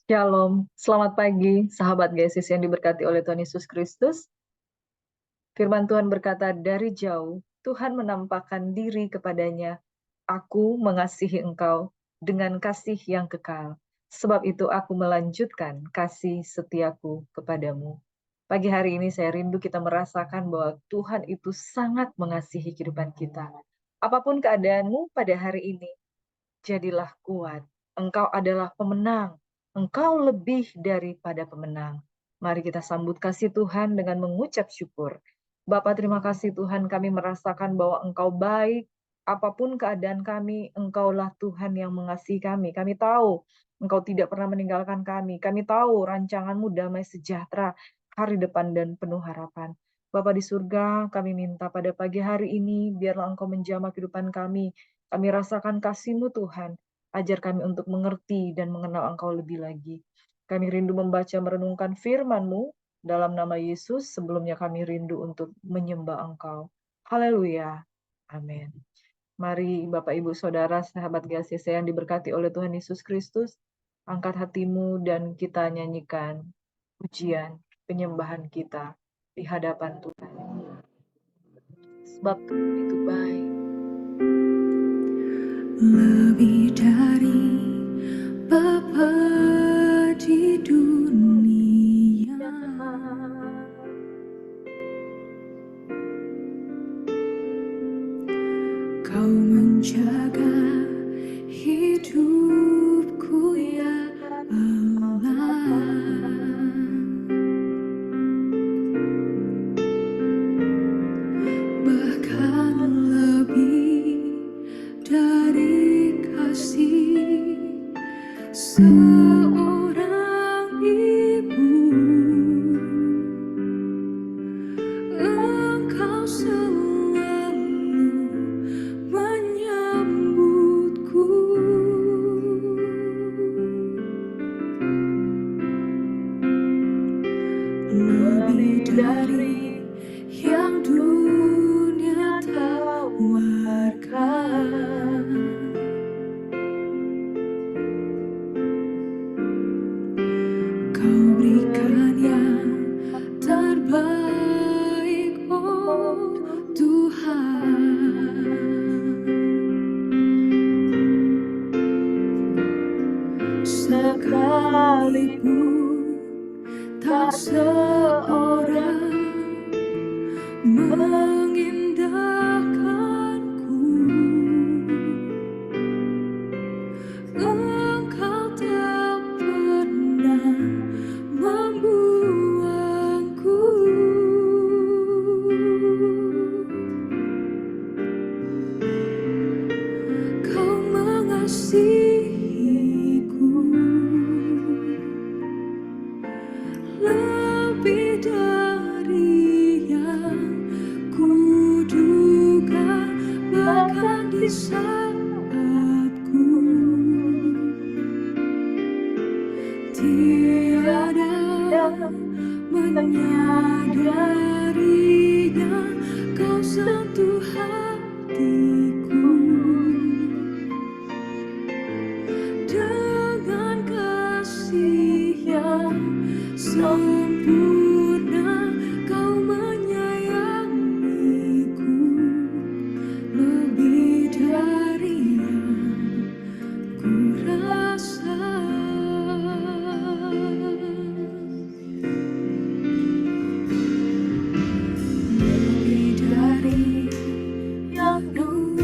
Shalom, selamat pagi sahabat GSIS yang diberkati oleh Tuhan Yesus Kristus. Firman Tuhan berkata, dari jauh Tuhan menampakkan diri kepadanya, aku mengasihi engkau dengan kasih yang kekal. Sebab itu aku melanjutkan kasih setiaku kepadamu. Pagi hari ini saya rindu kita merasakan bahwa Tuhan itu sangat mengasihi kehidupan kita. Apapun keadaanmu pada hari ini, jadilah kuat. Engkau adalah pemenang. Engkau lebih daripada pemenang. Mari kita sambut kasih Tuhan dengan mengucap syukur. Bapa, terima kasih Tuhan, kami merasakan bahwa Engkau baik. Apapun keadaan kami, Engkaulah Tuhan yang mengasihi kami. Kami tahu Engkau tidak pernah meninggalkan kami. Kami tahu rancangan-Mu damai sejahtera, hari depan dan penuh harapan. Bapa di surga, kami minta pada pagi hari ini, biarlah Engkau menjamah kehidupan kami. Kami rasakan kasih-Mu Tuhan. Ajar kami untuk mengerti dan mengenal Engkau lebih lagi. Kami rindu membaca merenungkan firman-Mu dalam nama Yesus. Sebelumnya kami rindu untuk menyembah Engkau. Haleluya. Amin. Mari Bapak Ibu Saudara sahabat GSIS yang diberkati oleh Tuhan Yesus Kristus, angkat hatimu dan kita nyanyikan pujian penyembahan kita di hadapan Tuhan. Sebab Tuhan itu baik. Lebih dari Bapa di dunia, Kau menjaga hidupku ya Allah. Bahkan lebih dari kasih seorang ibu, Engkau selalu menyambutku. Lebih dari yang dunia tawarkan, Kau berikan yang terbaik, oh Tuhan. Sekalipun tak seorang mengindahkanku, Engkau tak pernah membuangku. Kau mengasihiku lebih dari yang kuduga, bahkan di saat ku tiada menyadarinya, Kau sentuh hatiku dengan kasih yang sempurna. Kau menyayangiku lebih dari yang ku rasa. Lebih dari yang dunia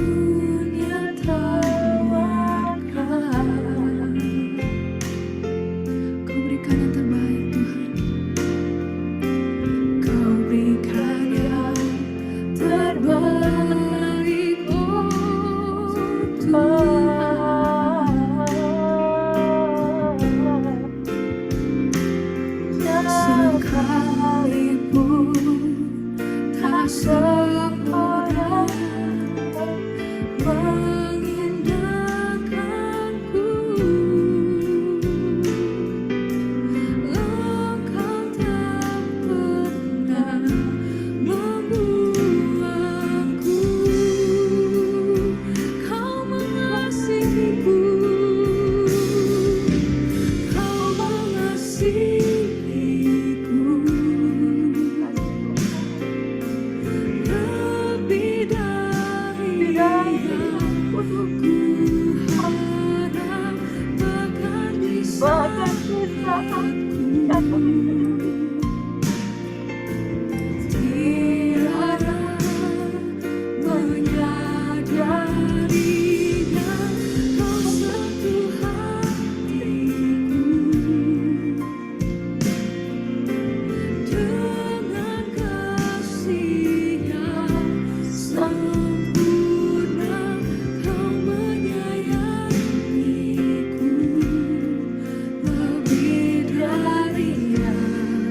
bahkan di saat aku tiada menyadarinya, kau sentuh hatiku dengan kasih yang sempurna, kau menyayangiku lebih dari yang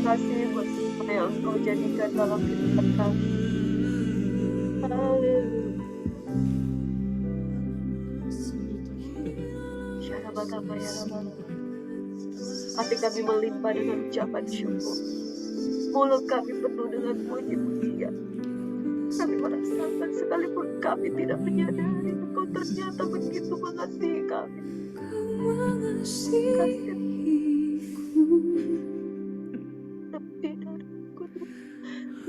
kasih buat apa yang Engkau jadikan dalam kehidupan kami. Haleluya. Hati kami melimpah dengan ucapan syukur. Mulut kami penuh dengan puji-pujian. Kami merasakan sekalipun kami tidak menyadari Engkau ternyata begitu mengasihi kami. Kasih lebih dari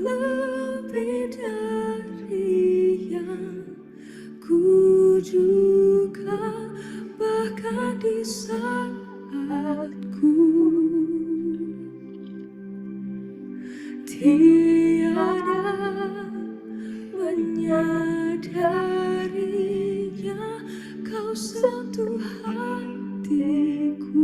lebih dari yang kuduga, bahkan di saat ku tiada menyadarinya, kau sentuh hatiku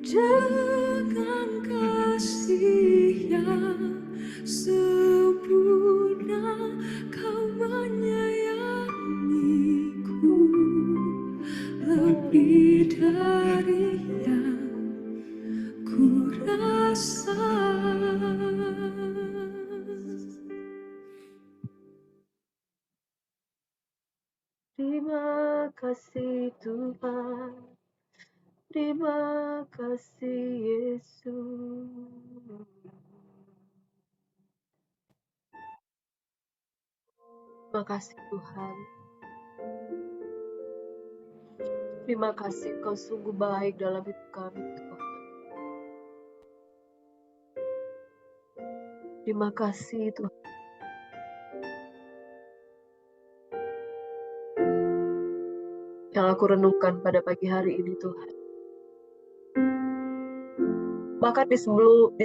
dengan kasih yang sempurna. Kau menyayangiku lebih dari yang ku rasa. Terima kasih Tuhan. Terima kasih Yesus. Terima kasih Tuhan. Terima kasih Engkau sungguh baik dalam hidup kami Tuhan. Terima kasih Tuhan. Yang aku renungkan pada pagi hari ini Tuhan. Bahkan di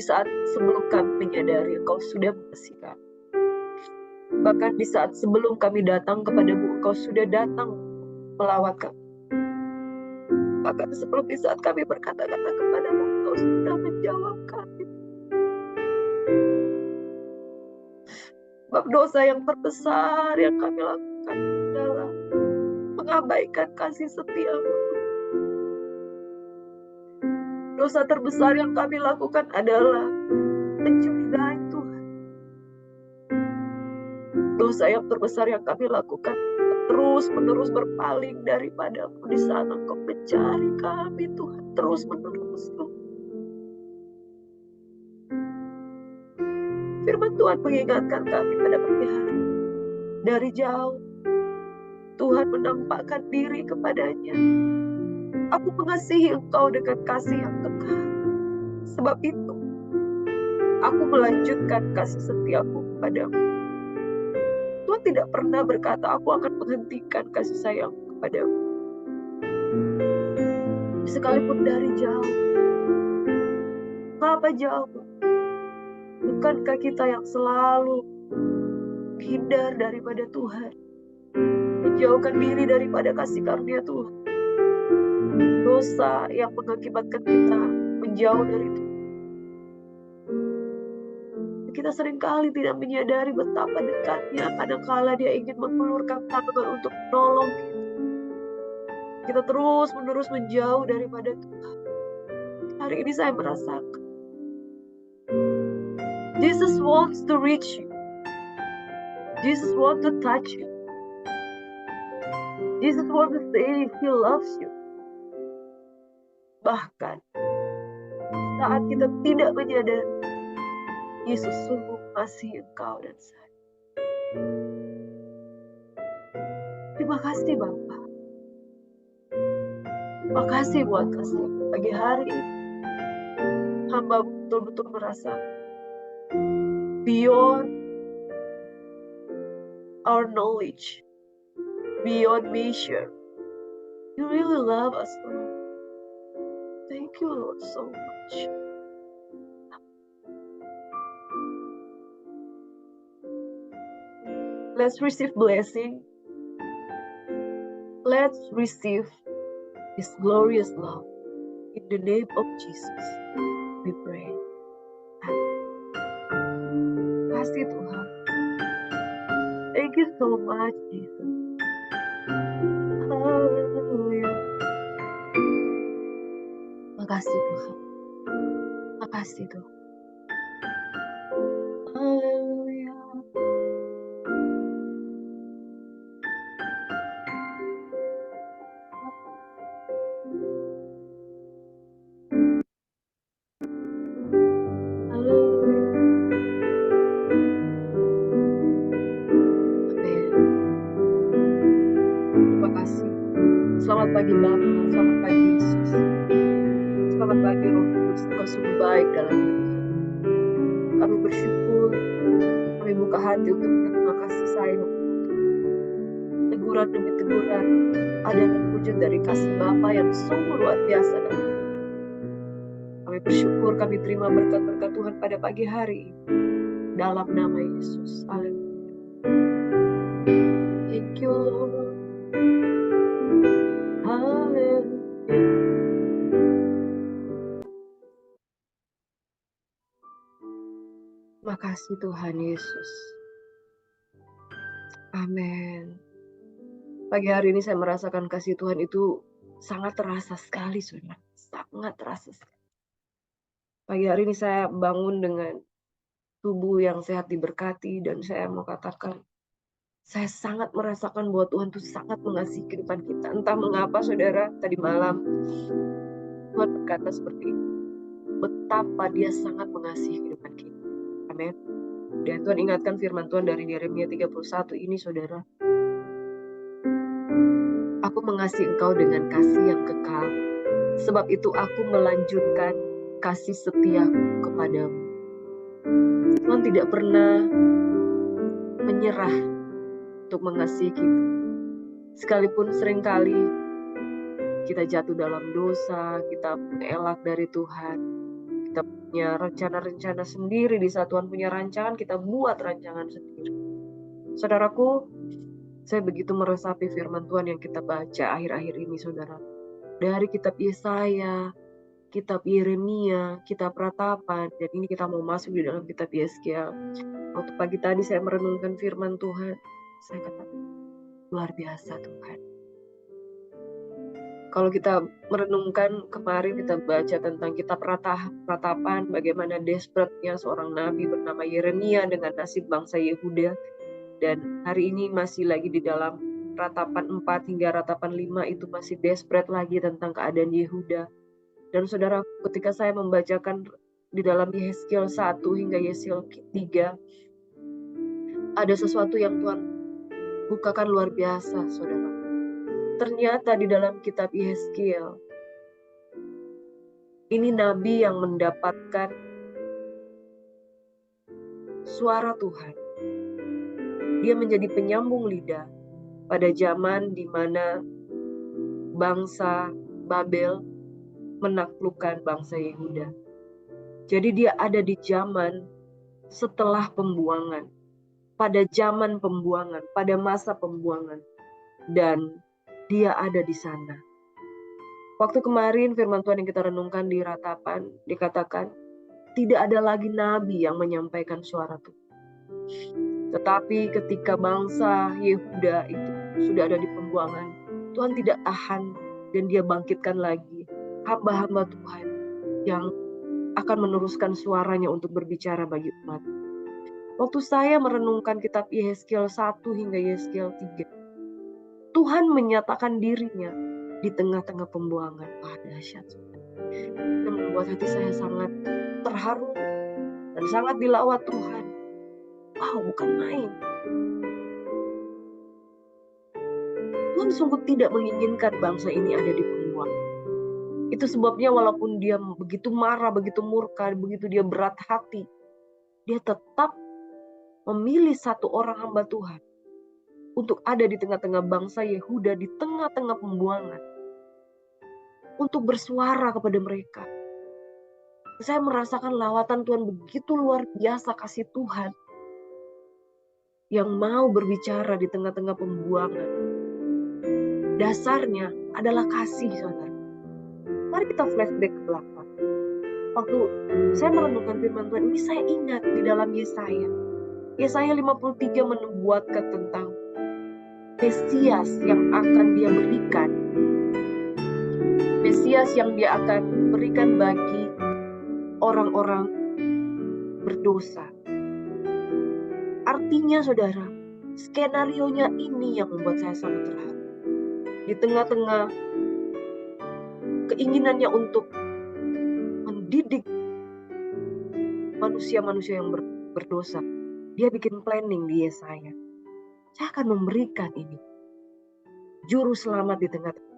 saat sebelum kami menyadari Engkau sudah mengasihi kami. Bahkan di saat sebelum kami datang kepadamu, Engkau sudah datang melawat kami. Bahkan sebelum di saat kami berkata-kata kepadamu, Engkau sudah menjawab kami. Sebab dosa yang terbesar yang kami lakukan adalah mengabaikan kasih setia-Mu. Dosa terbesar yang kami lakukan adalah mencurigai Tuhan. Dosa yang terbesar yang kami lakukan terus-menerus berpaling daripada-Mu di saat Engkau mencari kami Tuhan. Terus-menerus Tuhan. Firman Tuhan mengingatkan kami pada pagi hari. Dari jauh Tuhan menampakkan diri kepadanya. Aku mengasihi engkau dengan kasih yang kekal. Sebab itu, aku melanjutkan kasih setiaku kepadamu. Tuhan tidak pernah berkata, aku akan menghentikan kasih sayang kepadamu. Sekalipun dari jauh. Mengapa jauh? Bukankah kita yang selalu menghindar daripada Tuhan? Menjauhkan diri daripada kasih karunia Tuhan. Dosa yang mengakibatkan kita menjauh dari Tuhan. Kita seringkali tidak menyadari betapa dekatnya kadangkala Dia ingin mengulurkan tangan untuk menolong kita. Kita terus-menerus menjauh daripada Tuhan. Hari ini saya merasakan Jesus wants to reach you. Jesus wants to touch you. Jesus wants to say He loves you. Bahkan saat kita tidak menyadari, Yesus sungguh mengasihi engkau dan saya. Terima kasih Bapa. Terima kasih buat kasih pagi hari ini. Hamba betul-betul merasa beyond our knowledge, beyond measure. You really love us, Lord. Thank you, Lord, so much. Let's receive blessing. Let's receive His glorious love. In the name of Jesus, we pray. Amen. Kasih Tuhan. Thank you so much, Jesus. Hallelujah. Terima Makasih Tuhan. Makasih Tuhan. Haleluya. Haleluya. Amin. Terima kasih. Selamat pagi Bapa, selamat pagi Yesus. Selamat pagi Roh Kudus, Engkau sungguh baik dalam hidup kami. Kami bersyukur, kami buka hati untuk menerima kasih sayang. Teguran demi teguran adalah wujud dari kasih Bapa yang sungguh luar biasa dalam hidup. Kami bersyukur, kami terima berkat-berkat Tuhan pada pagi hari ini. Dalam nama Yesus. Haleluya. Thank you Lord. Haleluya. Makasih Tuhan Yesus. Amin. Pagi hari ini saya merasakan kasih Tuhan itu sangat terasa sekali, saudara. Sangat terasa sekali. Pagi hari ini saya bangun dengan tubuh yang sehat diberkati, dan saya mau katakan, saya sangat merasakan bahwa Tuhan itu sangat mengasihi kehidupan kita. Entah mengapa saudara, tadi malam Tuhan berkata seperti ini, betapa Dia sangat mengasihi kehidupan kita. Amin. Dan Tuhan ingatkan firman Tuhan dari Yeremia 31 ini saudara. Aku mengasihi engkau dengan kasih yang kekal, sebab itu aku melanjutkan kasih setiaku kepadamu. Tuhan tidak pernah menyerah untuk mengasihi kita. Sekalipun seringkali kita jatuh dalam dosa, kita mengelak dari Tuhan, kita punya rencana-rencana sendiri. Di saat Tuhan punya rancangan, kita buat rancangan sendiri. Saudaraku, saya begitu meresapi firman Tuhan yang kita baca akhir-akhir ini saudara. Dari kitab Yesaya, kitab Yeremia, kitab Ratapan, dan ini kita mau masuk di dalam kitab Yeskiel. Waktu pagi tadi saya merenungkan firman Tuhan, saya katakan, luar biasa Tuhan. Kalau kita merenungkan kemarin kita baca tentang kitab Ratapan, bagaimana desperate-nya seorang nabi bernama Yeremia dengan nasib bangsa Yehuda. Dan hari ini masih lagi di dalam Ratapan 4 hingga Ratapan 5 itu masih desperate lagi tentang keadaan Yehuda. Dan saudara, ketika saya membacakan di dalam Yeskiel 1 hingga Yeskiel 3, ada sesuatu yang Tuhan bukakan luar biasa, saudara. Ternyata di dalam kitab Yeskiel, ini nabi yang mendapatkan suara Tuhan. Dia menjadi penyambung lidah pada zaman di mana bangsa Babel menaklukkan bangsa Yehuda. Jadi dia ada di zaman setelah pembuangan, pada zaman pembuangan, pada masa pembuangan, dan dia ada di sana. Waktu kemarin firman Tuhan yang kita renungkan di Ratapan dikatakan tidak ada lagi nabi yang menyampaikan suara Tuhan. Tetapi ketika bangsa Yehuda itu sudah ada di pembuangan, Tuhan tidak tahan dan dia bangkitkan lagi hamba-hamba Tuhan yang akan meneruskan suaranya untuk berbicara bagi umat. Waktu saya merenungkan kitab Yeskiel 1 hingga Yeskiel 3, Tuhan menyatakan dirinya di tengah-tengah pembuangan. Dahsyat. Itu membuat hati saya sangat terharu dan sangat dilawat Tuhan. Wow, bukan main. Tuhan sungguh tidak menginginkan bangsa ini ada di pembuangan. Itu sebabnya walaupun dia begitu marah, begitu murka, begitu dia berat hati, dia tetap memilih satu orang hamba Tuhan untuk ada di tengah-tengah bangsa Yehuda, di tengah-tengah pembuangan, untuk bersuara kepada mereka. Saya merasakan lawatan Tuhan begitu luar biasa, kasih Tuhan yang mau berbicara di tengah-tengah pembuangan. Dasarnya adalah kasih, saudara. Mari kita flashback ke belakang. Waktu saya merenungkan firman Tuhan ini, saya ingat di dalam Yesaya. Yesaya 53 menubuatkan tentang Mesias yang akan dia berikan. Mesias yang dia akan berikan bagi orang-orang berdosa. Artinya saudara, skenarionya ini yang membuat saya sangat terharu. Di tengah-tengah keinginannya untuk mendidik manusia-manusia yang berdosa, dia bikin planning di Yesaya. Saya akan memberikan ini, juru selamat di tengah-tengah.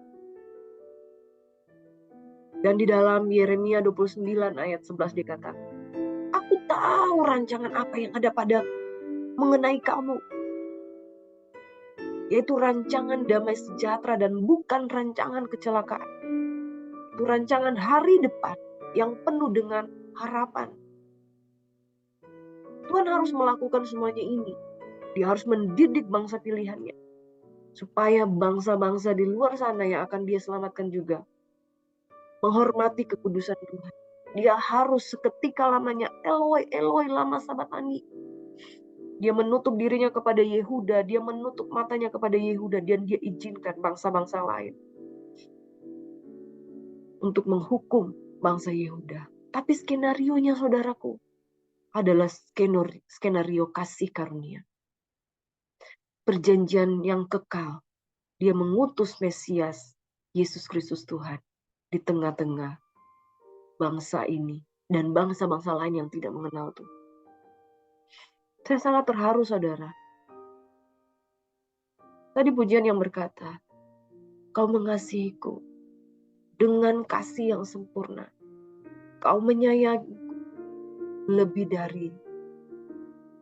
Dan di dalam Yeremia 29 ayat 11 dikatakan, aku tahu rancangan apa yang ada pada mengenai kamu, yaitu rancangan damai sejahtera dan bukan rancangan kecelakaan. Itu rancangan hari depan yang penuh dengan harapan. Tuhan harus melakukan semuanya ini. Dia harus mendidik bangsa pilihannya, supaya bangsa-bangsa di luar sana yang akan dia selamatkan juga menghormati kekudusan Tuhan. Dia harus seketika lamanya Eloi, Eloi lama sabatani. Dia menutup dirinya kepada Yehuda, dia menutup matanya kepada Yehuda, dan dia izinkan bangsa-bangsa lain untuk menghukum bangsa Yehuda. Tapi skenarionya saudaraku adalah skenario kasih karunia. Perjanjian yang kekal. Dia mengutus Mesias, Yesus Kristus Tuhan, di tengah-tengah bangsa ini dan bangsa-bangsa lain yang tidak mengenal Tuhan. Saya sangat terharu saudara. Tadi pujian yang berkata, kau mengasihiku dengan kasih yang sempurna. Kau menyayangiku lebih dari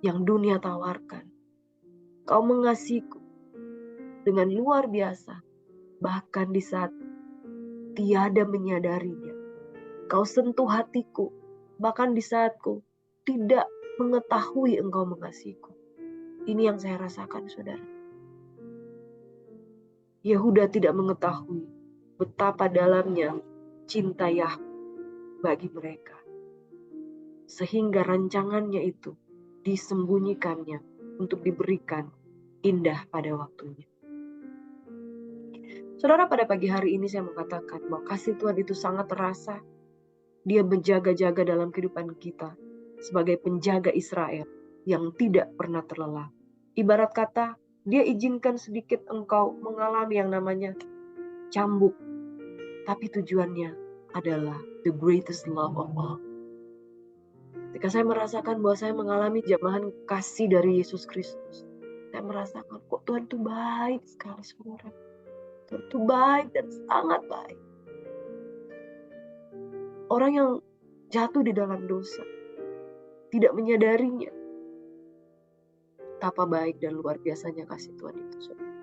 yang dunia tawarkan. Kau mengasihiku dengan luar biasa, bahkan di saat tiada menyadarinya. Kau sentuh hatiku, bahkan di saatku tidak mengetahui engkau mengasihiku. Ini yang saya rasakan, saudara. Yehuda tidak mengetahui betapa dalamnya cinta Yahweh bagi mereka. Sehingga rancangannya itu disembunyikannya untuk diberikan indah pada waktunya. Saudara, pada pagi hari ini saya mengatakan bahwa kasih Tuhan itu sangat terasa. Dia menjaga-jaga dalam kehidupan kita sebagai penjaga Israel yang tidak pernah terlelap. Ibarat kata, dia izinkan sedikit engkau mengalami yang namanya cambuk. Tapi tujuannya adalah the greatest love of all. Ketika saya merasakan bahwa saya mengalami jamahan kasih dari Yesus Kristus, saya merasakan kok Tuhan itu baik sekali, saudara. Tuhan itu baik dan sangat baik. Orang yang jatuh di dalam dosa, tidak menyadarinya, betapa baik dan luar biasanya kasih Tuhan itu, saudara.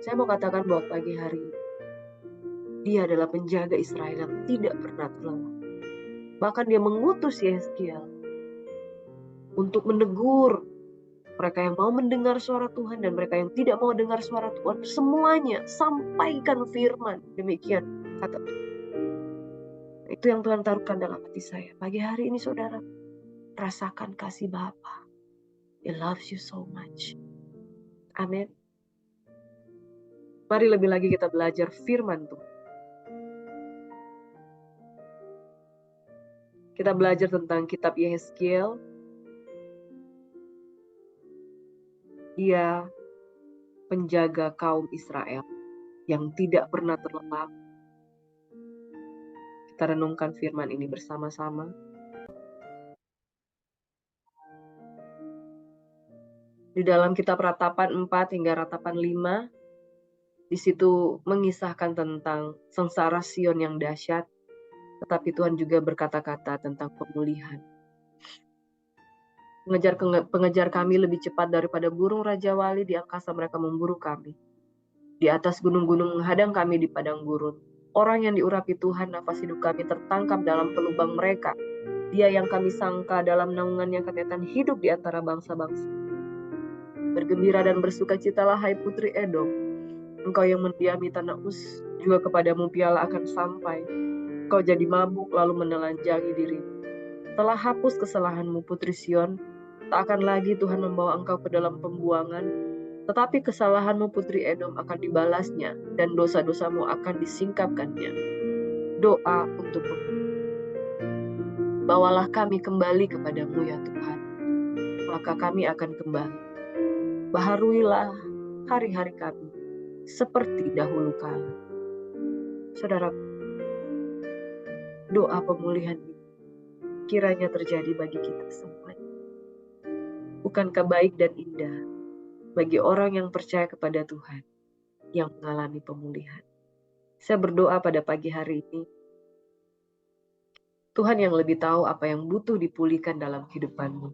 Saya mau katakan bahwa pagi hari ini, dia adalah penjaga Israel yang tidak pernah terlelap. Bahkan dia mengutus Yeskiel untuk menegur mereka yang mau mendengar suara Tuhan dan mereka yang tidak mau dengar suara Tuhan. Semuanya sampaikan firman. Demikian kata Tuhan. Itu yang Tuhan taruhkan dalam hati saya. Pagi hari ini saudara, rasakan kasih Bapa. He loves you so much. Amin. Mari lebih lagi kita belajar firman Tuhan. Kita belajar tentang kitab Yeskiel. Dia penjaga kaum Israel yang tidak pernah terlelap. Kita renungkan firman ini bersama-sama. Di dalam kitab Ratapan 4 hingga Ratapan 5, di situ mengisahkan tentang sengsara Sion yang dahsyat, tetapi Tuhan juga berkata-kata tentang pemulihan. Pengejar kami lebih cepat daripada burung Raja Wali, di angkasa mereka memburu kami. Di atas gunung-gunung menghadang kami di padang gurun. Orang yang diurapi Tuhan, nafas hidup kami tertangkap dalam pelubang mereka. Dia yang kami sangka dalam naungannya kami akan hidup di antara bangsa-bangsa. Bergembira dan bersukacitalah hai putri Edom. Engkau yang mendiami tanah Uz, juga kepadamu piala akan sampai. Kau jadi mabuk lalu menelanjangi dirimu. Telah hapus kesalahanmu putri Sion, tak akan lagi Tuhan membawa engkau ke dalam pembuangan. Tetapi kesalahanmu Putri Edom akan dibalasnya, dan dosa-dosamu akan disingkapkannya. Doa untuk bawalah kami kembali kepadamu ya Tuhan, maka kami akan kembali. Baharuilah hari-hari kami seperti dahulu kala. Saudara, doa pemulihan ini kiranya terjadi bagi kita semua. Bukankah baik dan indah bagi orang yang percaya kepada Tuhan yang mengalami pemulihan? Saya berdoa pada pagi hari ini, Tuhan yang lebih tahu apa yang butuh dipulihkan dalam kehidupanmu.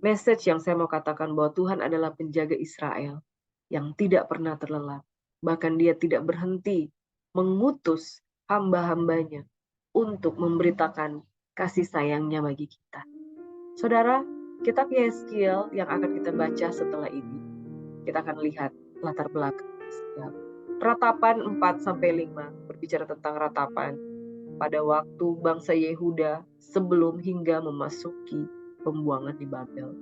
Message yang saya mau katakan bahwa Tuhan adalah penjaga Israel yang tidak pernah terlelap. Bahkan dia tidak berhenti mengutus hamba-hambanya untuk memberitakan kasih sayangnya bagi kita. Saudara, kitab Yeskiel yang akan kita baca setelah ini, kita akan lihat latar belakang Yeskiel. Ratapan 4-5 berbicara tentang ratapan pada waktu bangsa Yehuda sebelum hingga memasuki pembuangan di Babel.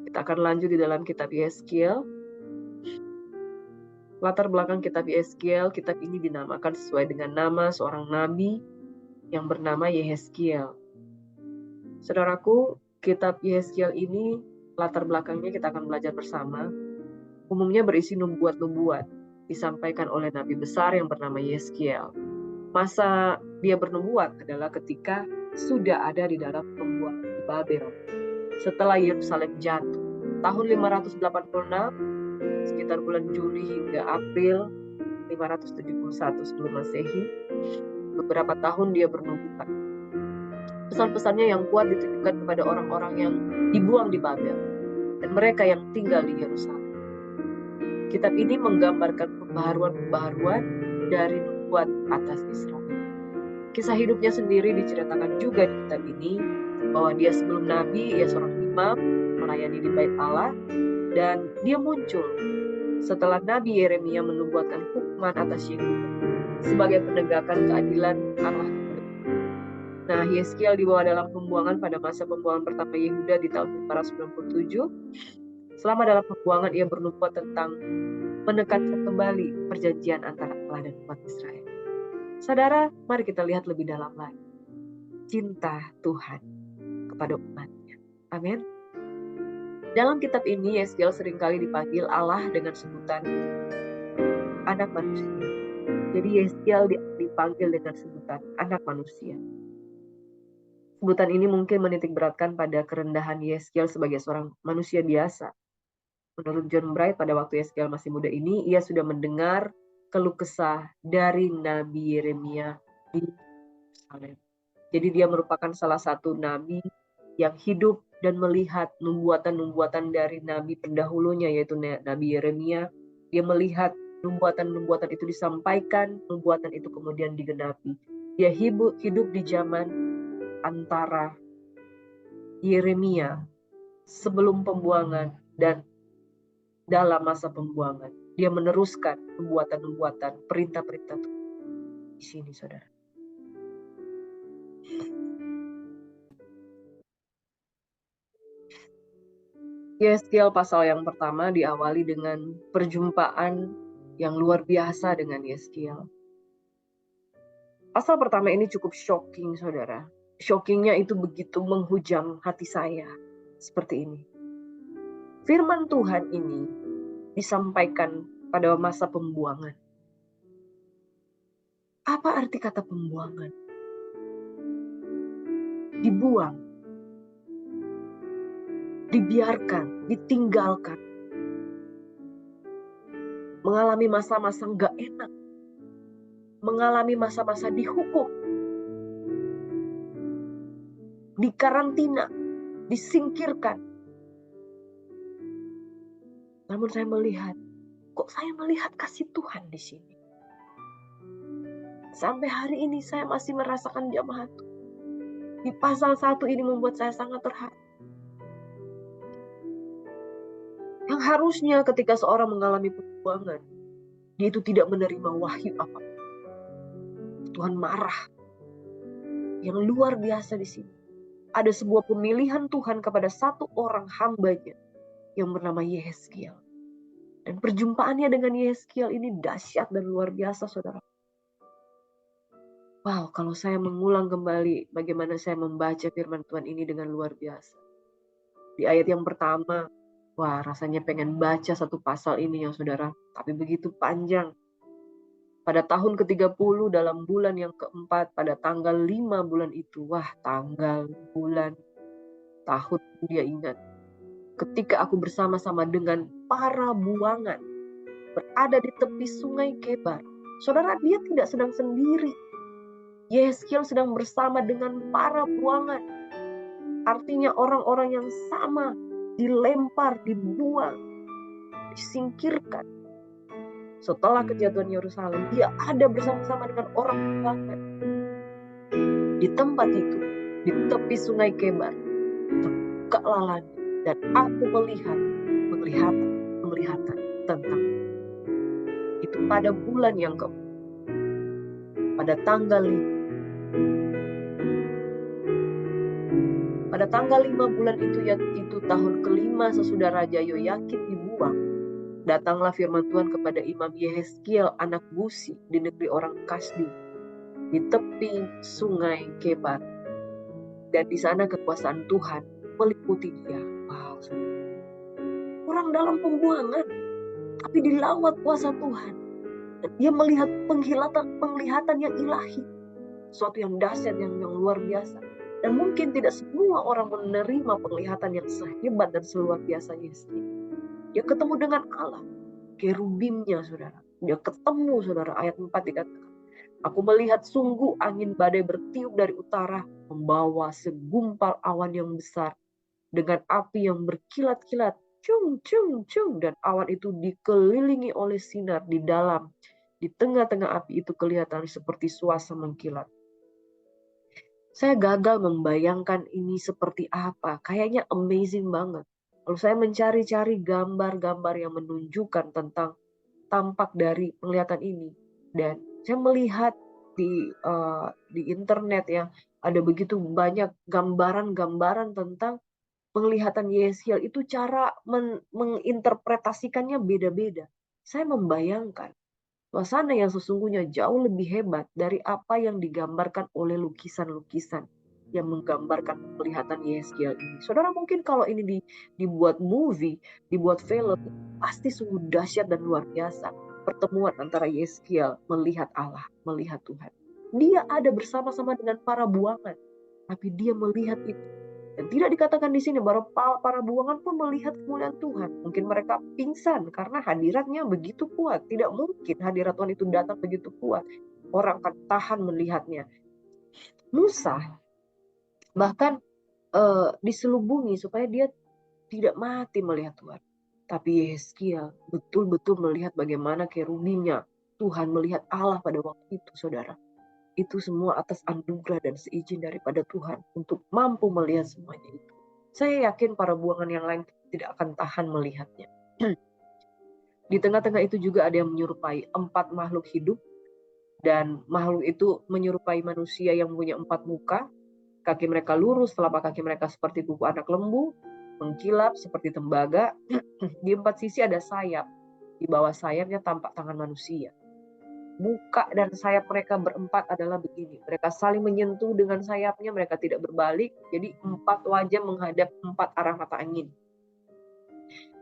Kita akan lanjut di dalam kitab Yeskiel. Latar belakang kitab Yeskiel, kitab ini dinamakan sesuai dengan nama seorang nabi yang bernama Yehezkiel. Saudaraku, kitab Yeskiel ini latar belakangnya kita akan belajar bersama. Umumnya berisi nubuat-nubuat disampaikan oleh nabi besar yang bernama Yeskiel. Masa dia bernubuat adalah ketika sudah ada di dalam pembuangan di Babel. Setelah Yerusalem jatuh, tahun 586, sekitar bulan Juli hingga April 571 sebelum Masehi, beberapa tahun dia bernubuat. Pesan-pesannya yang kuat ditujukan kepada orang-orang yang dibuang di Babel dan mereka yang tinggal di Yerusalem. Kitab ini menggambarkan pembaharuan-pembaharuan dari nubuat atas Israel. Kisah hidupnya sendiri diceritakan juga di kitab ini, bahwa dia sebelum nabi, ia seorang imam, melayani di bait Allah, dan dia muncul setelah Nabi Yeremia menubuatkan hukuman atas Yehuda sebagai penegakan keadilan Allah. Nah, Yeskiel dibawa dalam pembuangan pada masa pembuangan pertama Yehuda di tahun 597. Selama dalam pembuangan, ia bernubuat tentang menekatkan kembali perjanjian antara Allah dan umat Israel. Saudara, mari kita lihat lebih dalam lagi cinta Tuhan kepada umatnya. Amin. Dalam kitab ini, Yeskiel seringkali dipanggil Allah dengan sebutan anak manusia. Jadi Yeskiel dipanggil dengan sebutan anak manusia. Sebutan ini mungkin menitik beratkan pada kerendahan Yeskiel sebagai seorang manusia biasa. Menurut John Bright, pada waktu Yeskiel masih muda ini, ia sudah mendengar keluh kesah dari Nabi Yeremia di Yerusalem. Jadi dia merupakan salah satu nabi yang hidup dan melihat nubuatan-nubuatan dari nabi pendahulunya, yaitu Nabi Yeremia. Dia melihat nubuatan-nubuatan itu disampaikan, nubuatan itu kemudian digenapi. Dia hidup di zaman antara Yeremia sebelum pembuangan dan dalam masa pembuangan. Dia meneruskan nubuatan-nubuatan, perintah-perintah Tuhan. Di sini, saudara. Yeskiel pasal yang pertama diawali dengan perjumpaan yang luar biasa dengan Yeskiel. Pasal pertama ini cukup shocking, saudara. Shockingnya itu begitu menghujam hati saya. Seperti ini. Firman Tuhan ini disampaikan pada masa pembuangan. Apa arti kata pembuangan? Dibuang, dibiarkan, ditinggalkan, mengalami masa-masa nggak enak, mengalami masa-masa dihukum, dikarantina, disingkirkan. Namun saya melihat, kok saya melihat kasih Tuhan di sini. Sampai hari ini saya masih merasakan jamaah Tuhan. Di pasal 1 ini membuat saya sangat terharu. Yang harusnya ketika seorang mengalami pembuangan, dia itu tidak menerima wahyu apapun. Tuhan marah. Yang luar biasa di sini. Ada sebuah pemilihan Tuhan kepada satu orang hambanya yang bernama Yehezkiel. Dan perjumpaannya dengan Yehezkiel ini dahsyat dan luar biasa, saudara. Wow, kalau saya mengulang kembali bagaimana saya membaca firman Tuhan ini dengan luar biasa. Di ayat yang pertama, wah rasanya pengen baca satu pasal ini ya saudara, tapi begitu panjang. Pada tahun ke-30 dalam bulan yang keempat, pada tanggal 5 bulan itu, wah tanggal, bulan, tahun dia ingat. Ketika aku bersama-sama dengan para buangan berada di tepi sungai Kebar. Saudara, dia tidak sedang sendiri. Yehezkiel sedang bersama dengan para buangan. Artinya orang-orang yang sama dilempar, dibuang, disingkirkan. Setelah kejatuhan Yerusalem, dia ada bersama-sama dengan orang buangan. Di tempat itu, di tepi sungai Kebar, terbukalah langit dan aku melihat penglihatan tentang itu pada bulan yang keempat, pada tanggal 5. Pada tanggal 5 bulan itu, yaitu tahun kelima sesudah Raja Yoyakim dibuang, datanglah firman Tuhan kepada Imam Yehezkiel anak Buzi di negeri orang Kasdi, di tepi sungai Kebar. Dan di sana kekuasaan Tuhan meliputi dia. Wow, orang dalam pembuangan, tapi dilawat kuasa Tuhan. Dan dia melihat penglihatan yang ilahi, suatu yang dahsyat, yang luar biasa. Dan mungkin tidak semua orang menerima penglihatan yang sehebat dan seluar biasa Yehezkiel. Dia ketemu dengan Allah, kerubimnya saudara. Dia ketemu saudara, ayat 4 dikatakan, aku melihat sungguh angin badai bertiup dari utara, membawa segumpal awan yang besar, dengan api yang berkilat-kilat, cung, cung, cung. Dan awan itu dikelilingi oleh sinar di dalam. Di tengah-tengah api itu kelihatan seperti suasa mengkilat. Saya gagal membayangkan ini seperti apa. Kayaknya amazing banget. Lalu saya mencari-cari gambar-gambar yang menunjukkan tentang tampak dari penglihatan ini. Dan saya melihat di internet ya, ada begitu banyak gambaran-gambaran tentang penglihatan Yehezkiel. Itu cara menginterpretasikannya beda-beda. Saya membayangkan suasana yang sesungguhnya jauh lebih hebat dari apa yang digambarkan oleh lukisan-lukisan yang menggambarkan penglihatan Yehezkiel ini. Saudara, mungkin kalau ini dibuat movie, dibuat film, pasti sungguh dahsyat dan luar biasa. Pertemuan antara Yehezkiel melihat Allah, melihat Tuhan. Dia ada bersama-sama dengan para buangan, tapi dia melihat itu. Dan tidak dikatakan di sini bahwa para buangan pun melihat kemuliaan Tuhan. Mungkin mereka pingsan karena hadiratnya begitu kuat. Tidak mungkin hadirat Tuhan itu datang begitu kuat. Orang akan tahan melihatnya. Musa bahkan diselubungi supaya dia tidak mati melihat Tuhan. Tapi Yehezkiel betul-betul melihat bagaimana kerubimnya. Tuhan melihat Allah pada waktu itu, saudara. Itu semua atas anugerah dan seizin daripada Tuhan untuk mampu melihat semuanya itu. Saya yakin para buangan yang lain tidak akan tahan melihatnya. Di tengah-tengah itu juga ada yang menyerupai 4 makhluk hidup. Dan makhluk itu menyerupai manusia yang punya 4 muka. Kaki mereka lurus, telapak kaki mereka seperti kuku anak lembu, mengkilap seperti tembaga. Di 4 sisi ada sayap. Di bawah sayapnya tampak tangan manusia. Muka dan sayap mereka berempat adalah begini. Mereka saling menyentuh dengan sayapnya, mereka tidak berbalik. Jadi 4 wajah menghadap 4 arah mata angin.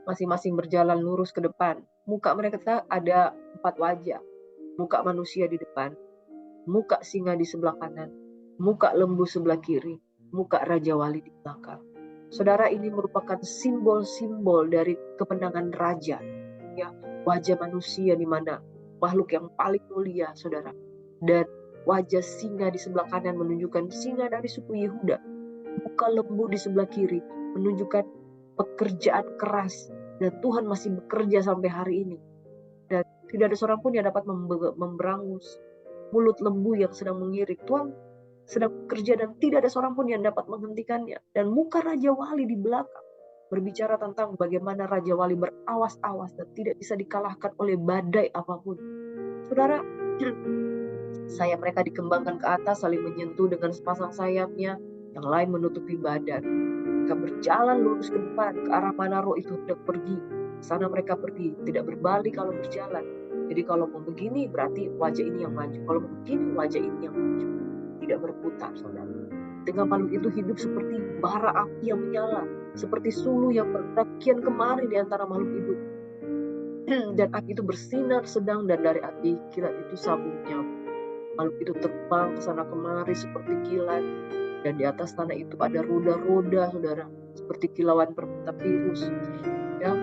Masing-masing berjalan lurus ke depan. Muka mereka ada 4 wajah. Muka manusia di depan, muka singa di sebelah kanan, muka lembu sebelah kiri, muka Raja Wali di belakang. Saudara, ini merupakan simbol-simbol dari kemenangan raja. Ya, wajah manusia di mana makhluk yang paling mulia, saudara. Dan wajah singa di sebelah kanan menunjukkan singa dari suku Yehuda. Muka lembu di sebelah kiri menunjukkan pekerjaan keras. Dan Tuhan masih bekerja sampai hari ini. Dan tidak ada seorang pun yang dapat memberangus mulut lembu yang sedang mengirik. Tuhan sedang bekerja dan tidak ada seorang pun yang dapat menghentikannya. Dan muka Raja Wali di belakang berbicara tentang bagaimana Raja Wali berawas-awas dan tidak bisa dikalahkan oleh badai apapun. Saudara, sayap mereka dikembangkan ke atas, saling menyentuh dengan sepasang sayapnya, yang lain menutupi badan. Mereka berjalan lurus ke depan, ke arah mana roh itu hendak pergi. sana mereka pergi, tidak berbalik kalau berjalan. Jadi kalau mau begini berarti wajah ini yang maju, kalau mau begini wajah ini yang maju. Tidak berputar, saudara. Dengan makhluk itu hidup seperti bara api yang menyala, seperti sulu yang bergerak kian kemari di antara makhluk hidup. Dan api itu bersinar sedang, dan dari api kilat itu sabunnya. Makhluk itu terbang ke sana kemari seperti kilat, dan di atas tanah itu ada roda-roda, saudara, seperti kilauan permata virus. Ya,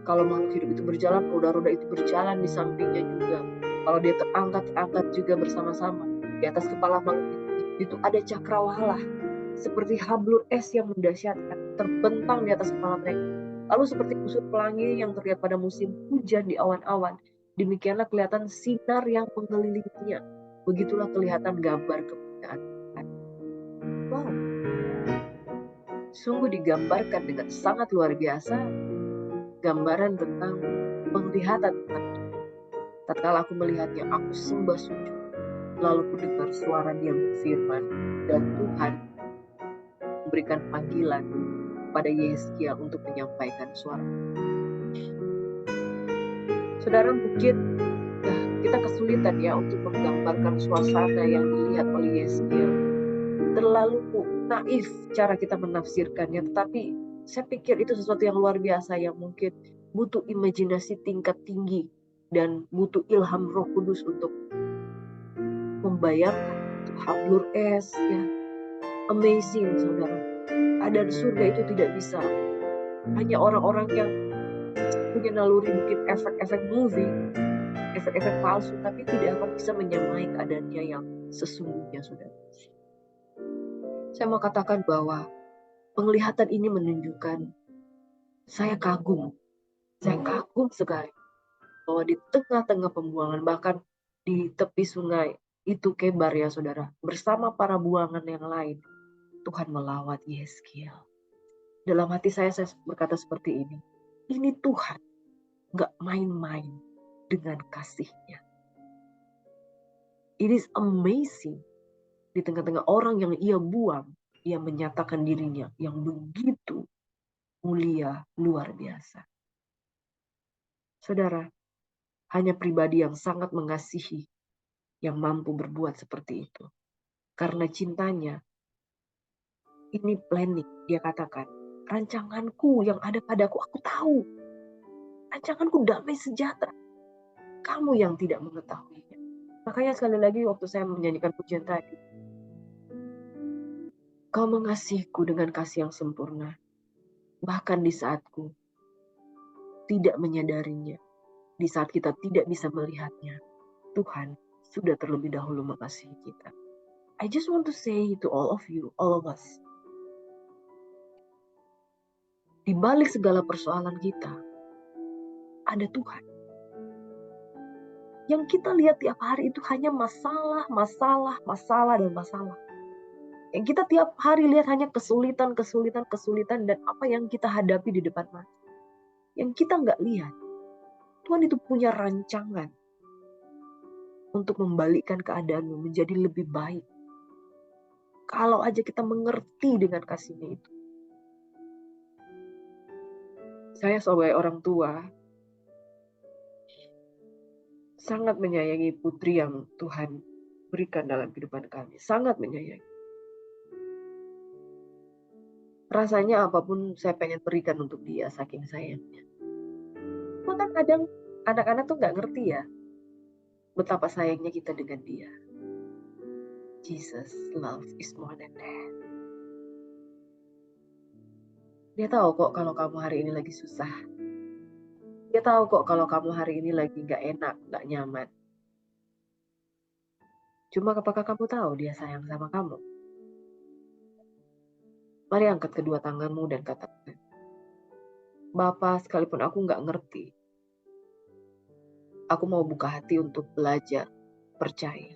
kalau makhluk hidup itu berjalan, roda-roda itu berjalan di sampingnya juga. Kalau dia terangkat juga bersama-sama. Di atas kepala makhluk itu ada cakrawala, seperti hablur es yang mendahsyatkan, terbentang di atas kepala mereka. Lalu seperti busur pelangi yang terlihat pada musim hujan di awan-awan, demikianlah kelihatan sinar yang mengelilinginya. Begitulah kelihatan gambar kemuliaan Tuhan. Wow, sungguh digambarkan dengan sangat luar biasa, gambaran tentang penglihatan Tuhan. Tatkala aku melihatnya, aku sembah sujud. Lalu ku dengar suara Dia berfirman, dan Tuhan memberikan panggilan pada Yehezkiel untuk menyampaikan suara. Saudara, mungkin kita kesulitan ya untuk menggambarkan suasana yang dilihat oleh Yehezkiel. Terlalu naif cara kita menafsirkannya, tetapi saya pikir itu sesuatu yang luar biasa yang mungkin butuh imajinasi tingkat tinggi dan butuh ilham Roh Kudus untuk membayangkan itu hablur es ya. Amazing, saudara. Keadaan surga itu tidak bisa. Hanya orang-orang yang punya naluri bikin efek-efek movie, efek-efek palsu, tapi tidak akan bisa menyamai keadaannya yang sesungguhnya, saudara. Saya mau katakan bahwa penglihatan ini menunjukkan saya kagum sekali bahwa di tengah-tengah pembuangan, bahkan di tepi sungai itu Kebar ya saudara, bersama para buangan yang lain, Tuhan melawat Yehezkiel. Dalam hati saya berkata seperti ini Tuhan gak main-main dengan kasih-Nya. It is amazing. Di tengah-tengah orang yang Ia buang, Ia menyatakan dirinya yang begitu mulia, luar biasa. Saudara, hanya pribadi yang sangat mengasihi yang mampu berbuat seperti itu. Karena cintanya, ini planning, Dia katakan, rancanganku yang ada padaku, aku tahu. Rancanganku damai sejahtera. Kamu yang tidak mengetahuinya. Makanya sekali lagi waktu saya menyanyikan pujian tadi, Kau mengasihiku dengan kasih yang sempurna. Bahkan di saatku tidak menyadarinya, di saat kita tidak bisa melihatnya, Tuhan sudah terlebih dahulu mengasihi kita. I just want to say to all of you, all of us, di balik segala persoalan kita, ada Tuhan. Yang kita lihat tiap hari itu hanya masalah, dan masalah. Yang kita tiap hari lihat hanya kesulitan, dan apa yang kita hadapi di depan mata. Yang kita nggak lihat, Tuhan itu punya rancangan untuk membalikkan keadaanmu menjadi lebih baik. Kalau aja kita mengerti dengan kasih-Nya itu. Saya sebagai orang tua, sangat menyayangi putri yang Tuhan berikan dalam kehidupan kami. Sangat menyayangi. Rasanya apapun saya pengen berikan untuk dia, saking sayangnya. Cuma kan kadang anak-anak tuh nggak ngerti ya, betapa sayangnya kita dengan dia. Jesus love is more than that. Dia tahu kok kalau kamu hari ini lagi susah. Dia tahu kok kalau kamu hari ini lagi nggak enak, nggak nyaman. Cuma apakah kamu tahu dia sayang sama kamu? Mari angkat kedua tanganmu dan katakan, Bapa, sekalipun aku nggak ngerti, aku mau buka hati untuk belajar, percaya.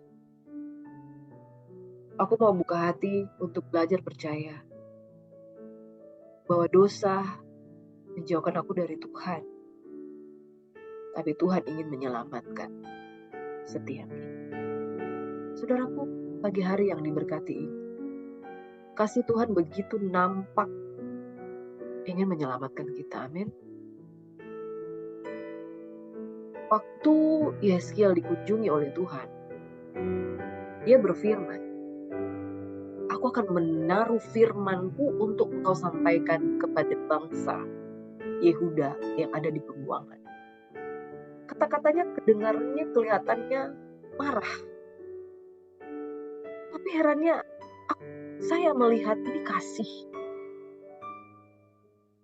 Aku mau buka hati untuk belajar percaya bahwa dosa menjauhkan aku dari Tuhan. Tapi Tuhan ingin menyelamatkan setiap kita. Saudaraku, pagi hari yang diberkati ini, kasih Tuhan begitu nampak ingin menyelamatkan kita. Amin. Waktu Yeskiel dikunjungi oleh Tuhan, dia berfirman, aku akan menaruh firmanku untuk engkau sampaikan kepada bangsa Yehuda yang ada di pembuangan. Kata-katanya kedengarannya kelihatannya marah. Tapi herannya, saya melihat ini kasih.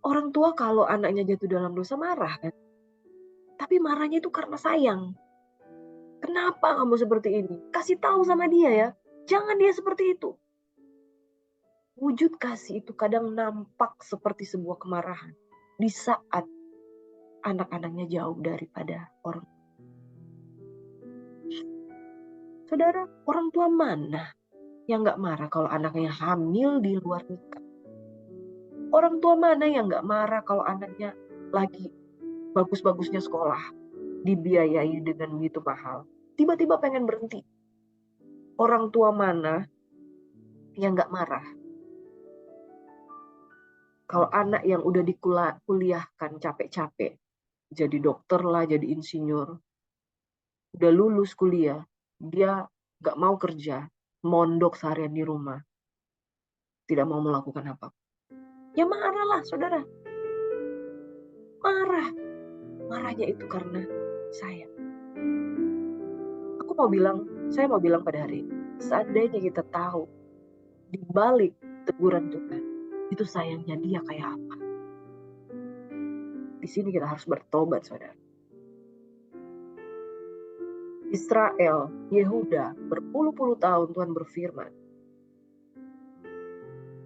Orang tua kalau anaknya jatuh dalam dosa marah kan? Tapi marahnya itu karena sayang. Kenapa kamu seperti ini? Kasih tahu sama dia ya. Jangan dia seperti itu. Wujud kasih itu kadang nampak seperti sebuah kemarahan di saat anak-anaknya jauh daripada orang. Saudara, orang tua mana yang gak marah kalau anaknya hamil di luar nikah? Orang tua mana yang gak marah kalau anaknya lagi bagus-bagusnya sekolah, dibiayai dengan begitu mahal, tiba-tiba pengen berhenti? Orang tua mana yang gak marah kalau anak yang udah dikuliahkan capek-capek, jadi dokter lah, jadi insinyur, udah lulus kuliah, dia gak mau kerja, mondok seharian di rumah, tidak mau melakukan apa. Ya marahlah saudara. Marah. Marahnya itu karena sayang. Saya mau bilang pada hari ini, seandainya kita tahu di balik teguran Tuhan, itu sayangnya dia kayak apa. Di sini kita harus bertobat, saudara. Israel, Yehuda, berpuluh-puluh tahun Tuhan berfirman.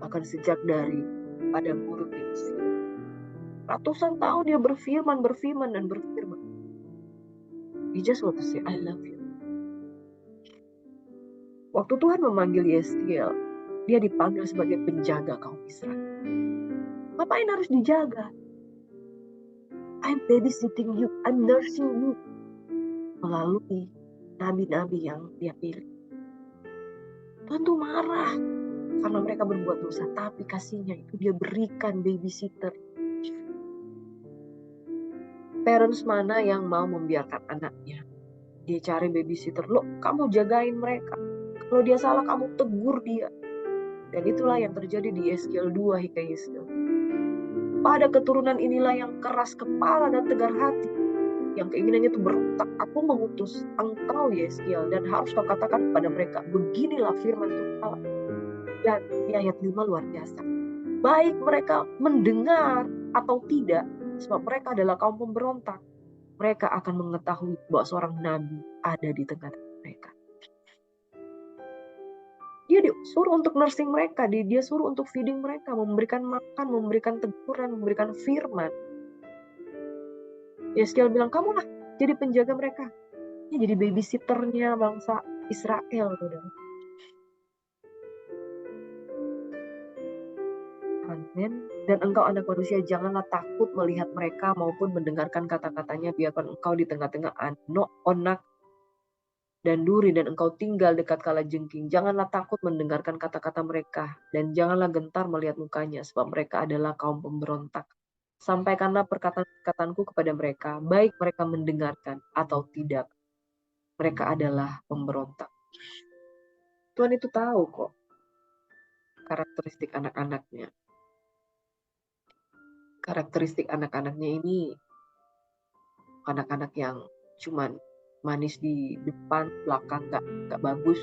Bahkan sejak dari padang gurun di Mesir. Ratusan tahun dia berfirman. He just want to say, I love you. Waktu Tuhan memanggil Yeskiel, dia dipanggil sebagai penjaga kaum Israel. Ngapain harus dijaga? I'm babysitting you, I'm nursing you. Melalui nabi-nabi yang dia pilih. Tuhan tuh marah karena mereka berbuat dosa, tapi kasihnya itu dia berikan babysitter. Parents mana yang mau membiarkan anaknya? Dia cari babysitter, loh kamu jagain mereka. Kalau dia salah kamu tegur dia. Dan itulah yang terjadi di Yeskiel 2 hingga Yeskiel 3. Pada keturunan inilah yang keras kepala dan tegar hati. Yang keinginannya itu berontak. Aku mengutus engkau Yeskiel dan harus kau katakan kepada mereka, beginilah firman Tuhan. Dan di ayat 5 luar biasa. Baik mereka mendengar atau tidak, sebab mereka adalah kaum pemberontak. Mereka akan mengetahui bahwa seorang nabi ada di tengah mereka. Dia disuruh untuk nursing mereka, dia suruh untuk feeding mereka, memberikan makan, memberikan teguran, memberikan firman. Yeskiel bilang, kamulah jadi penjaga mereka. Ini jadi babysitternya bangsa Israel. Saudara. Amin. Dan engkau anak manusia, janganlah takut melihat mereka maupun mendengarkan kata-katanya, biarpun engkau di tengah-tengah onak dan duri, dan engkau tinggal dekat kalajengking. Janganlah takut mendengarkan kata-kata mereka, dan janganlah gentar melihat mukanya, sebab mereka adalah kaum pemberontak. Sampaikanlah perkataan-perkataanku kepada mereka, baik mereka mendengarkan atau tidak. Mereka adalah pemberontak. Tuhan itu tahu kok karakteristik anak-anaknya. Karakteristik anak-anaknya ini anak-anak yang cuman manis di depan, belakang gak bagus.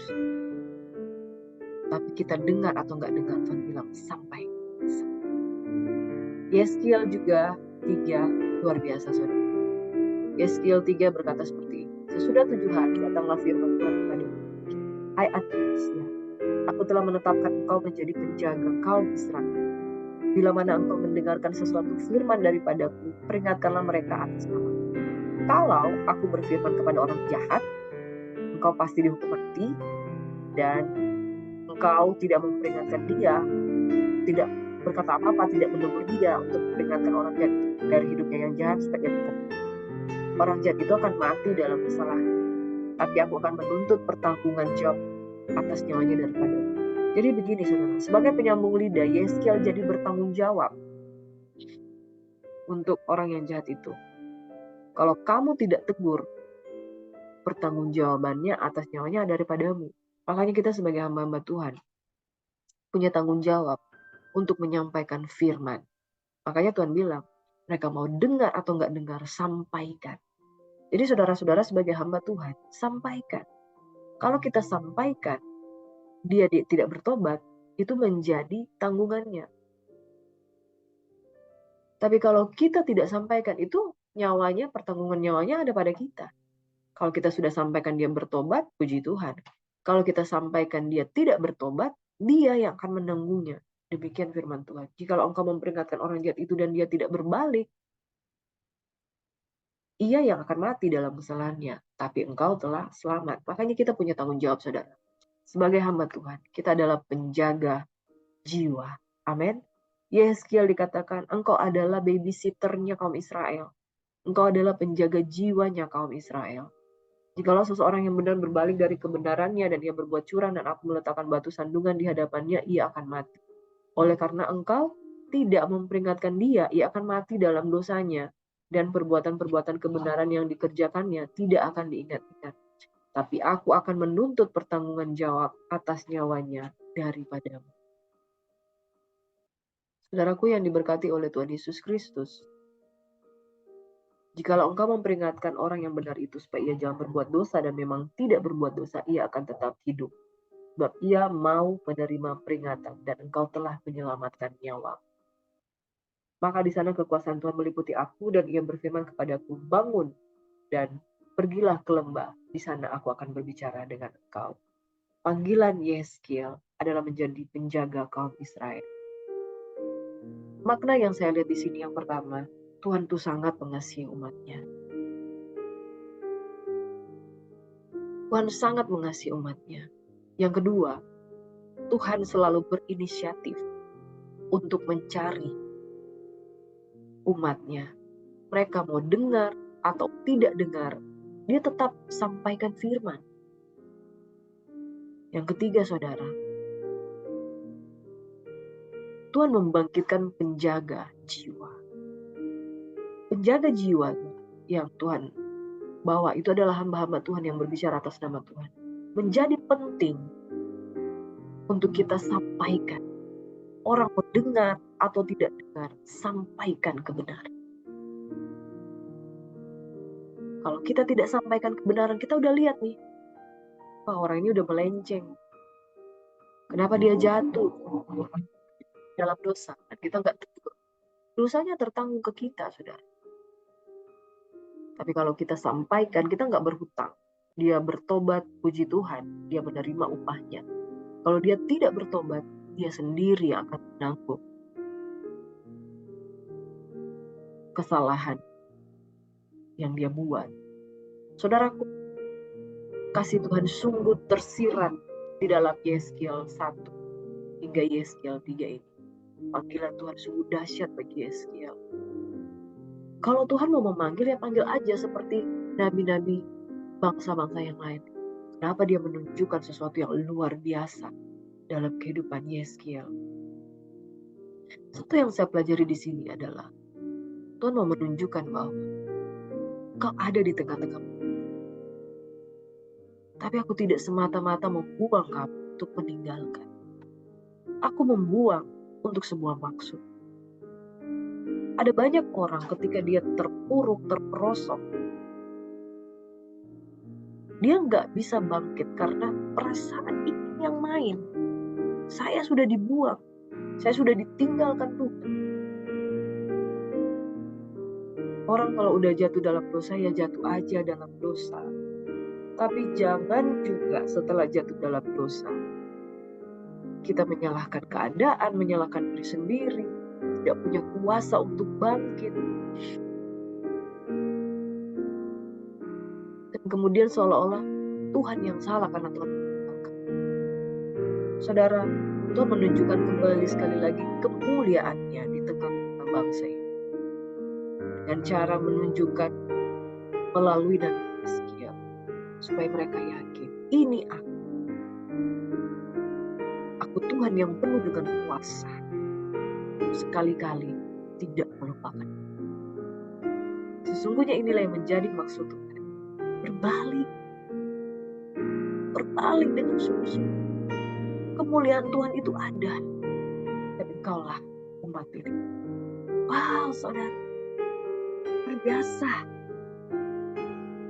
Tapi kita dengar atau gak dengar, Tuhan bilang sampai. Yeskiel juga 3 luar biasa, saudara. Yeskiel 3 berkata seperti ini. Sesudah 7 hari datanglah firman Tuhan kepadaku. Hai anak manusia, aku telah menetapkan engkau menjadi penjaga kaum Israel. Bila mana engkau mendengarkan sesuatu firman daripadaku, peringatkanlah mereka atas nama. Kalau aku berfirman kepada orang jahat, engkau pasti dihukum mati, dan engkau tidak memperingatkan dia, tidak berkata apa-apa, tidak menegur dia untuk memperingatkan orang jahat dari hidupnya yang jahat supaya dia. Orang jahat itu akan mati dalam kesalahan, tapi aku akan menuntut pertanggungan jawab atas nyawanya daripada. Jadi begini saudara, sebagai penyambung lidah, Yeskiel jadi bertanggung jawab untuk orang yang jahat itu. Kalau kamu tidak tegur, pertanggungjawabannya atas nyawanya daripadamu. Makanya kita sebagai hamba-hamba Tuhan punya tanggung jawab untuk menyampaikan firman. Makanya Tuhan bilang, mereka mau dengar atau nggak dengar, sampaikan. Jadi saudara-saudara sebagai hamba Tuhan, sampaikan. Kalau kita sampaikan, dia tidak bertobat, itu menjadi tanggungannya. Tapi kalau kita tidak sampaikan, itu nyawanya, pertanggungan nyawanya ada pada kita. Kalau kita sudah sampaikan dia bertobat, puji Tuhan. Kalau kita sampaikan dia tidak bertobat, dia yang akan menanggungnya. Demikian firman Tuhan. Jikalau engkau memperingatkan orang jahat itu dan dia tidak berbalik, ia yang akan mati dalam kesalahannya. Tapi engkau telah selamat. Makanya kita punya tanggung jawab, saudara. Sebagai hamba Tuhan, kita adalah penjaga jiwa. Amin. Yeskiel dikatakan, engkau adalah babysitternya kaum Israel. Engkau adalah penjaga jiwanya kaum Israel. Jikalau seseorang yang benar berbalik dari kebenarannya dan ia berbuat curang dan aku meletakkan batu sandungan di hadapannya, ia akan mati. Oleh karena engkau tidak memperingatkan dia, ia akan mati dalam dosanya. Dan perbuatan-perbuatan kebenaran yang dikerjakannya tidak akan diingat-ingat. Tapi aku akan menuntut pertanggungan jawab atas nyawanya daripadamu. Saudaraku yang diberkati oleh Tuhan Yesus Kristus, jikalau engkau memperingatkan orang yang benar itu supaya ia jangan berbuat dosa dan memang tidak berbuat dosa, ia akan tetap hidup. Sebab ia mau menerima peringatan dan engkau telah menyelamatkan nyawa. Maka di sana kekuasaan Tuhan meliputi aku dan ia berfirman kepadaku, bangun dan pergilah ke lembah. Di sana aku akan berbicara dengan engkau. Panggilan Yeskiel adalah menjadi penjaga kaum Israel. Makna yang saya lihat di sini yang pertama, Tuhan itu sangat mengasihi umatnya. Tuhan sangat mengasihi umatnya. Yang kedua, Tuhan selalu berinisiatif untuk mencari umatnya. Mereka mau dengar atau tidak dengar, dia tetap sampaikan firman. Yang ketiga, saudara, Tuhan membangkitkan penjaga jiwa. Penjaga jiwa yang Tuhan bawa itu adalah hamba-hamba Tuhan yang berbicara atas nama Tuhan. Menjadi penting untuk kita sampaikan. Orang mau dengar atau tidak dengar, sampaikan kebenaran. Kalau kita tidak sampaikan kebenaran, kita udah lihat nih, wah orang ini udah melenceng. Kenapa dia jatuh dalam dosa? Dan kita nggak tegur. Dosanya tertanggung ke kita, saudara. Tapi kalau kita sampaikan, kita nggak berhutang. Dia bertobat, puji Tuhan, dia menerima upahnya. Kalau dia tidak bertobat, dia sendiri akan menanggung kesalahan yang dia buat. Saudaraku, kasih Tuhan sungguh tersirat di dalam Yeskiel 1 hingga Yeskiel 3 ini. Panggilan Tuhan sungguh dahsyat bagi Yeskiel. Kalau Tuhan mau memanggil, ya panggil aja seperti nabi-nabi bangsa-bangsa yang lain. Kenapa dia menunjukkan sesuatu yang luar biasa dalam kehidupan Yeskiel? Satu yang saya pelajari di sini adalah Tuhan mau menunjukkan bahwa kau ada di tengah-tengah. Tapi aku tidak semata-mata membuang kamu untuk meninggalkan. Aku membuang untuk sebuah maksud. Ada banyak orang ketika dia terpuruk, terperosok, dia nggak bisa bangkit karena perasaan ini yang main. Saya sudah dibuang, saya sudah ditinggalkan Tuhan. Orang kalau udah jatuh dalam dosa, ya jatuh aja dalam dosa. Tapi jangan juga setelah jatuh dalam dosa, kita menyalahkan keadaan, menyalahkan diri sendiri, tidak punya kuasa untuk bangkit. Dan kemudian seolah-olah Tuhan yang salah karena Tuhan meninggalkan. Saudara, Tuhan menunjukkan kembali sekali lagi kemuliaannya di tengah-tengah bangsa ini. Dan cara menunjukkan melalui Nabi Yeskiel, supaya mereka yakin, ini aku Tuhan yang penuh dengan kuasa. Sekali-kali tidak melupakan. Sesungguhnya inilah yang menjadi maksud Tuhan. Berbalik dengan sungguh-sungguh. Kemuliaan Tuhan itu ada. Dan engkaulah umat pilih. Wow, saudara. Luar biasa.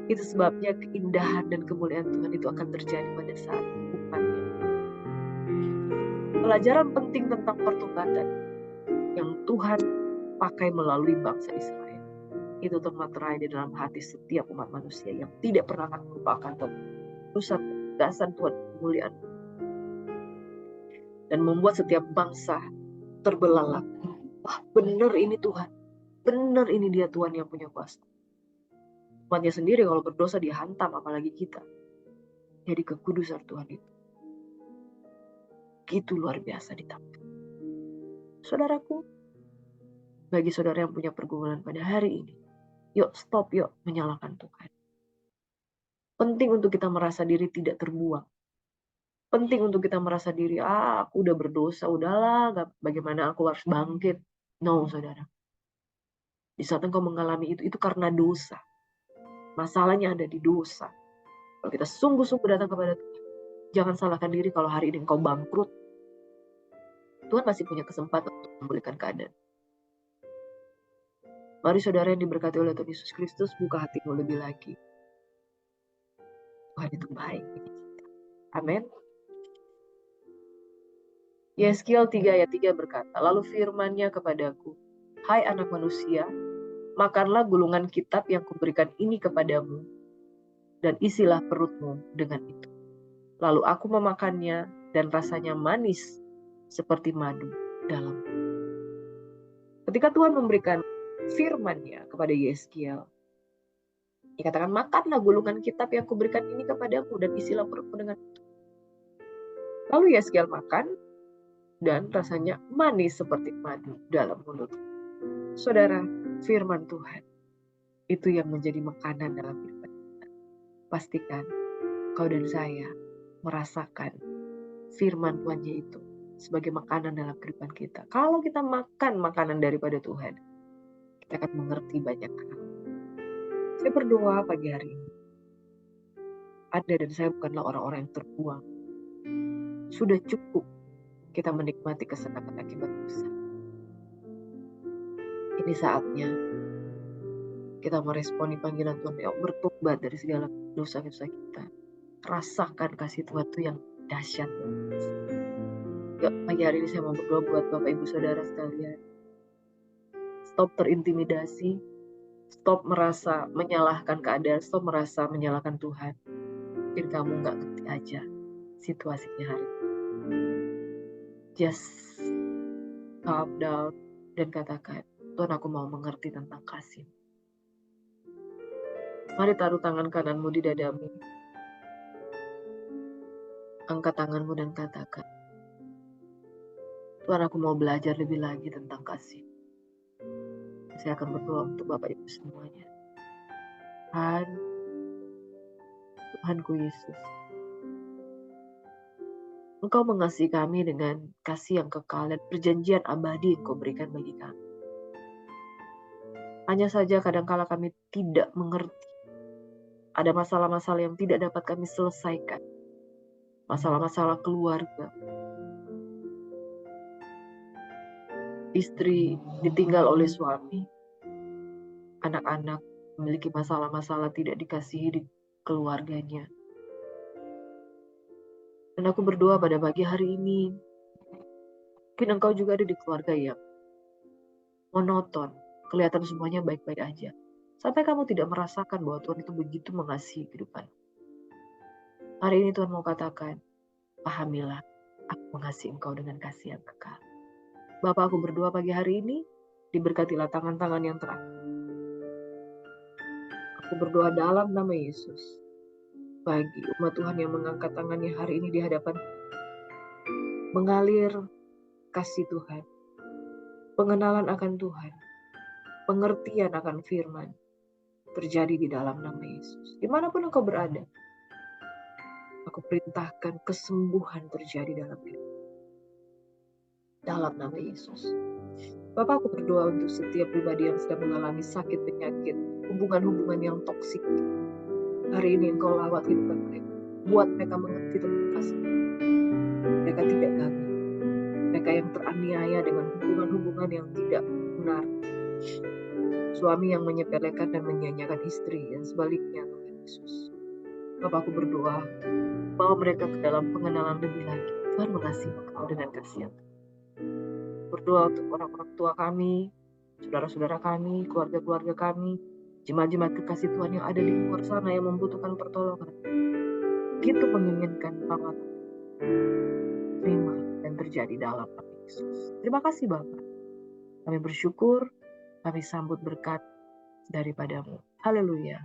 Itu sebabnya keindahan dan kemuliaan Tuhan itu akan terjadi pada saat umatnya. Pelajaran penting tentang pertobatan yang Tuhan pakai melalui bangsa Israel itu termaterai di dalam hati setiap umat manusia yang tidak pernah akan melupakan pusat kedasan Tuhan, kemuliaan, dan membuat setiap bangsa terbelalak. Wah, benar ini Tuhan, benar ini dia Tuhan yang punya kuasa. Umatnya sendiri kalau berdosa dihantam, apalagi kita. Jadi kekudusan Tuhan itu gitu luar biasa ditampilkan. Saudaraku, bagi saudara yang punya pergumulan pada hari ini, yuk stop, yuk menyalahkan Tuhan. Penting untuk kita merasa diri tidak terbuang. Penting untuk kita merasa diri, aku udah berdosa, udahlah, bagaimana aku harus bangkit. No, saudara. Di saat engkau mengalami itu karena dosa. Masalahnya ada di dosa. Kalau kita sungguh-sungguh datang kepada Tuhan, jangan salahkan diri kalau hari ini engkau bangkrut. Tuhan masih punya kesempatan untuk memulihkan keadaan. Mari saudara yang diberkati oleh Tuhan Yesus Kristus, buka hatimu lebih lagi. Tuhan itu baik. Amin. Yeskiel 3 ayat 3 berkata, lalu firman-Nya kepadaku, hai anak manusia, makanlah gulungan kitab yang kuberikan ini kepadamu, dan isilah perutmu dengan itu. Lalu aku memakannya, dan rasanya manis seperti madu dalam. Ketika Tuhan memberikan firman-Nya kepada Yeskiel, dikatakan, makanlah gulungan kitab yang kuberikan ini kepadamu, dan isilah perutmu dengan itu. Lalu Yeskiel makan, dan rasanya manis seperti madu dalam mulut. Saudara, firman Tuhan itu yang menjadi makanan dalam hidup kita. Pastikan kau dan saya merasakan firman Tuhan itu sebagai makanan dalam kehidupan kita. Kalau kita makan makanan daripada Tuhan, kita akan mengerti banyak hal. Saya berdoa pagi hari ini, Anda dan saya bukanlah orang-orang yang terbuang. Sudah cukup kita menikmati kesenangan akibat dosa. Ini saatnya kita meresponi panggilan Tuhan, yuk bertobat dari segala dosa-dosa kita. Rasakan kasih Tuhan itu yang dahsyat. Yuk, pagi hari ini saya mau berdoa buat Bapak Ibu Saudara sekalian. Stop terintimidasi, stop merasa menyalahkan keadaan, stop merasa menyalahkan Tuhan. Mungkin kamu nggak ngerti aja situasinya hari ini. Just calm down dan katakan, Tuhan, aku mau mengerti tentang kasih. Mari taruh tangan kananmu di dadamu. Angkat tanganmu dan katakan, Tuhan, aku mau belajar lebih lagi tentang kasih. Saya akan berdoa untuk Bapak Ibu semuanya. Tuhanku Yesus, Engkau mengasihi kami dengan kasih yang kekal dan perjanjian abadi yang Kau berikan bagi kami. Hanya saja kadangkala kami tidak mengerti. Ada masalah-masalah yang tidak dapat kami selesaikan. Masalah-masalah keluarga. Istri ditinggal oleh suami. Anak-anak memiliki masalah-masalah tidak dikasihi di keluarganya. Dan aku berdoa pada pagi hari ini, mungkin engkau juga ada di keluarga yang monoton, kelihatan semuanya baik-baik aja. Sampai kamu tidak merasakan bahwa Tuhan itu begitu mengasihi kehidupan. Hari ini Tuhan mau katakan, pahamilah, aku mengasihi engkau dengan kasih yang kekal. Bapak, aku berdoa pagi hari ini, diberkatilah tangan-tangan yang terang. Aku berdoa dalam nama Yesus, bagi umat Tuhan yang mengangkat tangannya hari ini di hadapan, mengalir kasih Tuhan, pengenalan akan Tuhan, pengertian akan firman, terjadi di dalam nama Yesus. Dimanapun engkau berada, aku perintahkan kesembuhan terjadi dalam hidup. Dalam nama Yesus. Bapak, aku berdoa untuk setiap pribadi yang sedang mengalami sakit, penyakit, hubungan-hubungan yang toksik. Hari ini Engkau lawat kehidupan mereka. Buat mereka mengerti tentang kasih. Mereka tidak gagal. Mereka yang teraniaya dengan hubungan-hubungan yang tidak benar. Suami yang menyepelekan dan menyanyiakan istri, dan sebaliknya, Tuhan Yesus. Bapak, aku berdoa, bawa mereka ke dalam pengenalan lebih lagi. Tuhan mengasihi Engkau dengan kasih yang berdoa untuk orang-orang tua kami, saudara-saudara kami, keluarga-keluarga kami, jemaat-jemaat kekasih Tuhan yang ada di luar sana yang membutuhkan pertolongan. Begitu menginginkan perawatan, terima dan terjadi dalam nama Yesus. Terima kasih Bapak. Kami bersyukur, kami sambut berkat daripadamu. Haleluya.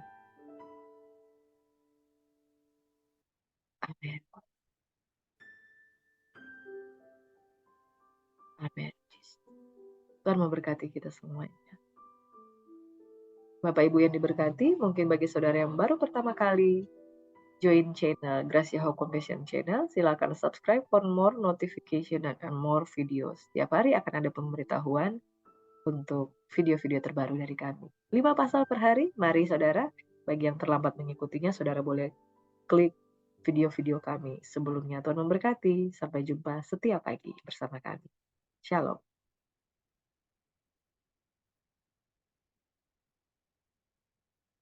Amin. Amin. Tuhan memberkati kita semuanya. Bapak Ibu yang diberkati, mungkin bagi saudara yang baru pertama kali join channel Gracia Hope Compassion Channel, silakan subscribe for more notification dan more videos. Setiap hari akan ada pemberitahuan untuk video-video terbaru dari kami. 5 pasal per hari, mari saudara, bagi yang terlambat mengikutinya, saudara boleh klik video-video kami sebelumnya. Tuhan memberkati, sampai jumpa setiap pagi bersama kami. Shalom.